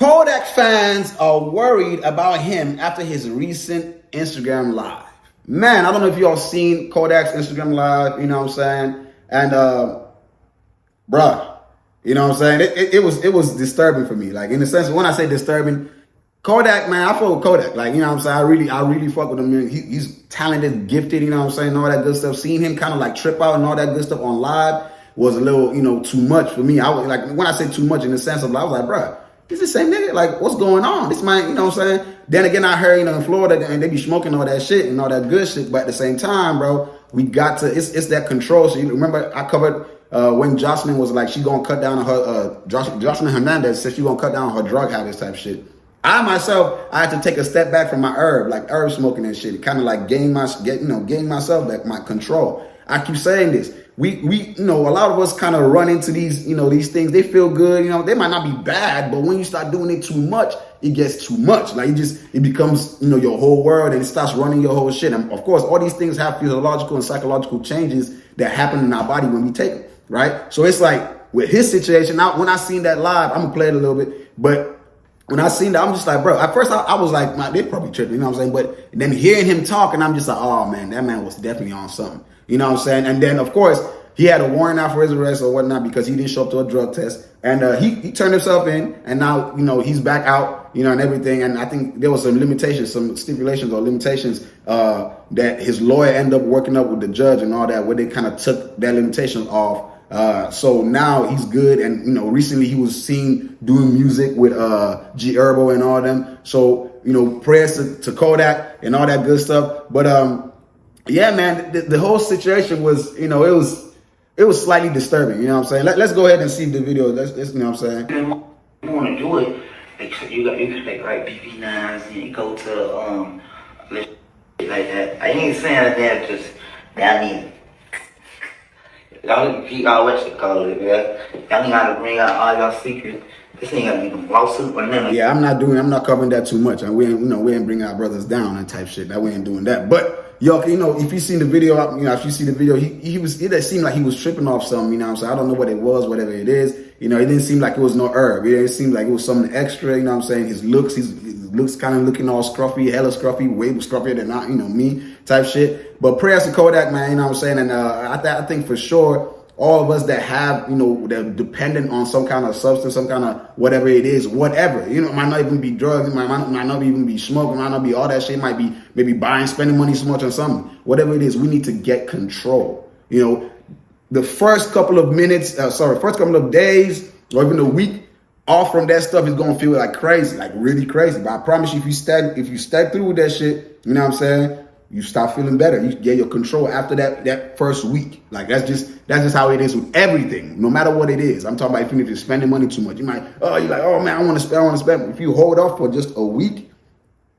Kodak fans are worried about him after his recent Instagram live. Man, I don't know if y'all seen Kodak's Instagram live, you know what I'm saying? And bruh, you know what I'm saying? It was disturbing for me. Like, in the sense, when I say disturbing, Kodak, man, I fuck with Kodak. Like, you know what I'm saying? I really fuck with him. Man. He's talented, gifted, you know what I'm saying? All that good stuff. Seeing him kind of like trip out and all that good stuff on live was a little, you know, too much for me. I was like, when I say too much in the sense of, I was like, bruh, this is the same nigga. Like, what's going on? This man, you know what I'm saying? Then again, I heard, you know, in Florida, and they be smoking all that shit and all that good shit. But at the same time, bro, we got to, it's that control. So you remember I covered when Jocelyn was like, she gonna cut down on her, Jocelyn Hernandez said she gonna cut down on her drug habits type shit. I myself, I had to take a step back from my herb smoking and shit. Kind of like gain myself back, my control. I keep saying this. We, you know, a lot of us kind of run into these, you know, these things. They feel good, you know, they might not be bad, but when you start doing it too much, it gets too much. Like, it becomes, you know, your whole world, and it starts running your whole shit. And of course, all these things have physiological and psychological changes that happen in our body when we take it, right? So it's like with his situation, when I seen that live, I'm gonna play it a little bit, but when I seen that, I'm just like, bro, at first I was like, man, they probably tripping, you know what I'm saying? But then hearing him talk, and I'm just like, oh man, that man was definitely on something. You know what I'm saying? And then, of course, he had a warrant out for his arrest or whatnot because he didn't show up to a drug test. And he turned himself in, and now, you know, he's back out, you know, and everything. And I think there was some limitations, some stipulations or limitations that his lawyer ended up working up with the judge and all that, where they kind of took that limitation off. So now he's good. And, you know, recently he was seen doing music with G Herbo and all them. So, you know, prayers to Kodak and all that good stuff. But yeah, man, the whole situation was, you know, it was slightly disturbing. You know what I'm saying? Let's go ahead and see the video. Let's you know what I'm saying? You want to do it, you expect like PP9s and you go to like that. I ain't saying that just that mean. Y'all keep all what you call it, man. Y'all ain't gotta bring out all y'all secrets. This ain't gotta be no lawsuit or nothing. Yeah, I'm not covering that too much. And we ain't bringing our brothers down and type shit. That we ain't doing that. But yo, you know, if you seen the video, you know, if you see the video, it seemed like he was tripping off something, you know what I'm saying? I don't know what it was, whatever it is. You know, it didn't seem like it was no herb. It seemed like it was something extra, you know what I'm saying? His looks kind of looking all scruffy, hella scruffy, way scruffier than not, you know, me type shit. But prayers to Kodak, man, you know what I'm saying? And I think for sure, all of us that have, you know, that are dependent on some kind of substance, some kind of whatever it is, whatever, you know, it might not even be drugs, it might not even be smoking, it might not be all that shit, it might be maybe buying, spending money so much on something. Whatever it is, we need to get control. You know, the first couple of days, or even a week off from that stuff is gonna feel like crazy, like really crazy. But I promise you, if you stay through with that shit, you know what I'm saying? You start feeling better. You get your control after that first week. Like that's just how it is with everything, no matter what it is. I'm talking about even if you're spending money too much. You're like, oh man, I want to spend. If you hold off for just a week,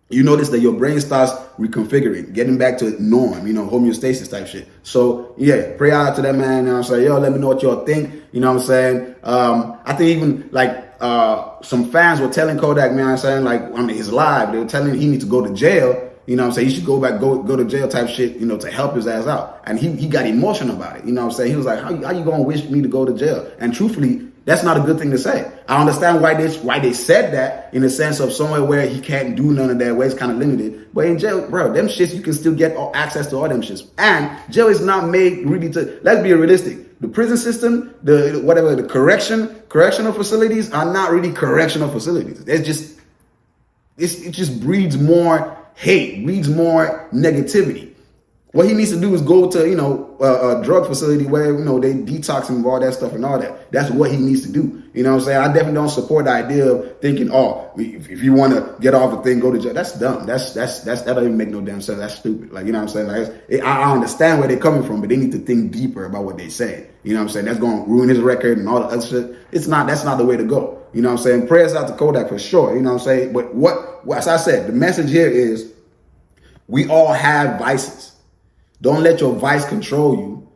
you notice that your brain starts reconfiguring, getting back to norm, you know, homeostasis type shit. So yeah, pray out to that man. You know what I'm saying? Yo, let me know what y'all think. You know what I'm saying? I think even like some fans were telling Kodak, man, I'm saying, like on his live, they were telling him he needs to go to jail. You know what I'm saying? He should go to jail type shit, you know, to help his ass out. And he got emotional about it. You know what I'm saying? He was like, how you going to wish me to go to jail? And truthfully, that's not a good thing to say. I understand why they said that in the sense of somewhere where he can't do none of that, where it's kind of limited. But in jail, bro, them shits, you can still get access to all them shits. And jail is not made really to, let's be realistic. The prison system, the correctional facilities are not really correctional facilities. It just breeds more hate, breeds more negativity. What he needs to do is go to, you know, a drug facility where, you know, they detox him of all that stuff and all that. That's what he needs to do. You know what I'm saying? I definitely don't support the idea of thinking, oh, if you want to get off the thing, go to jail. That's dumb. That don't even make no damn sense. That's stupid. Like, you know what I'm saying? Like, I understand where they're coming from, but they need to think deeper about what they say. You know what I'm saying? That's going to ruin his record and all the other shit. That's not the way to go. You know what I'm saying? Prayers out to Kodak for sure. You know what I'm saying? But as I said, the message here is we all have vices. Don't let your vice control you.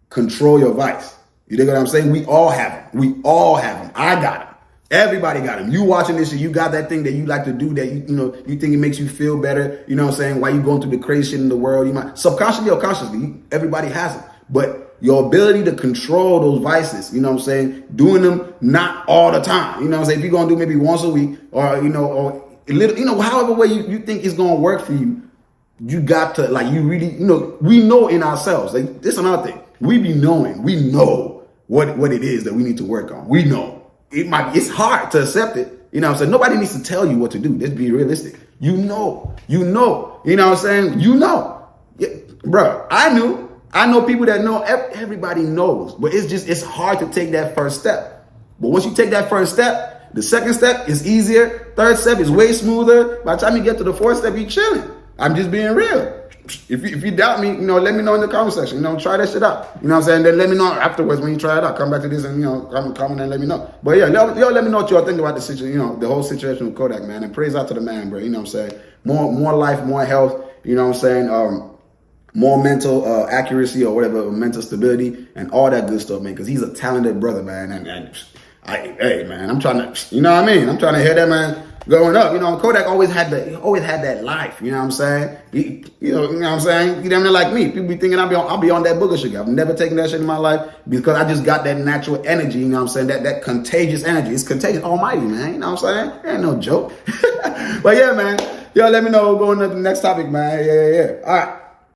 Control your vice. You dig what I'm saying? We all have them. We all have them. I got them. Everybody got them. You watching this shit, you got that thing that you like to do that you think it makes you feel better. You know what I'm saying? While you going through the crazy shit in the world, you might subconsciously or consciously, everybody has it. But your ability to control those vices, you know what I'm saying? Doing them not all the time. You know what I'm saying? If you're gonna do maybe once a week or or a little, however way you think it's gonna work for you, you got to you really, we know in ourselves. Like, this is another thing. We know what it is that we need to work on. We know. It's hard to accept it. You know what I'm saying? Nobody needs to tell you what to do. Let's be realistic. You know. You know what I'm saying? Yeah, bro, I know people that know. Everybody knows. But it's hard to take that first step. But once you take that first step, the second step is easier. Third step is way smoother. By the time you get to the fourth step, you're chilling. I'm just being real. If you doubt me, let me know in the comment section. Try that shit out. You know what I'm saying? Then let me know afterwards when you try it out. Come back to this and comment and let me know. But yeah, y'all let me know what y'all think about the situation. The whole situation with Kodak, man. And praise out to the man, bro. You know what I'm saying? More life, more health. You know what I'm saying? More mental accuracy or whatever, mental stability and all that good stuff, man. Because he's a talented brother, man. And hey, man, I'm trying to, you know what I mean? I'm trying to hear that, man. Growing up, Kodak always had that life, you know what I'm saying? You know what I'm saying? You damn near like me. People be thinking I'll be on that booger sugar. I've never taken that shit in my life because I just got that natural energy, you know what I'm saying? That contagious energy. It's contagious almighty, man. You know what I'm saying? It ain't no joke. But yeah, man. Yo, let me know. We're going to the next topic, man. Yeah. All right.